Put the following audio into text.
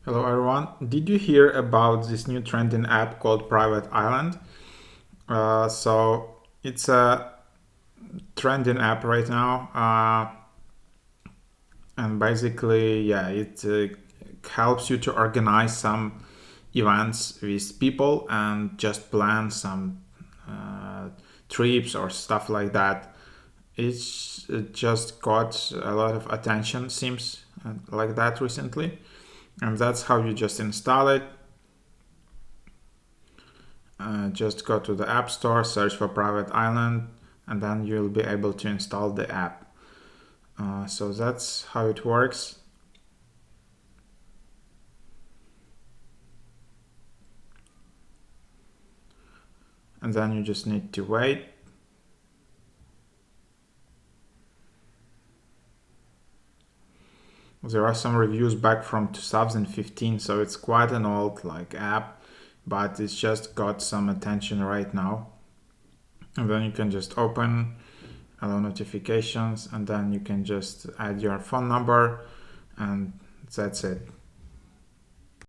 Hello everyone. Did you hear about this new trending app called Private Island? So it's a trending app right now, and basically, yeah, it helps you to organize some events with people and just plan some trips or stuff like that. It just got a lot of attention, seems like that recently, and that's how you just install it. Just go to the App Store, search for Private Island, and then you'll be able to install the app. So that's how it works. And then you just need to wait. There are some reviews back from 2015, so it's quite an old app, but it's just got some attention right now. And then you can just open, allow notifications, and then you can just add your phone number, and that's it.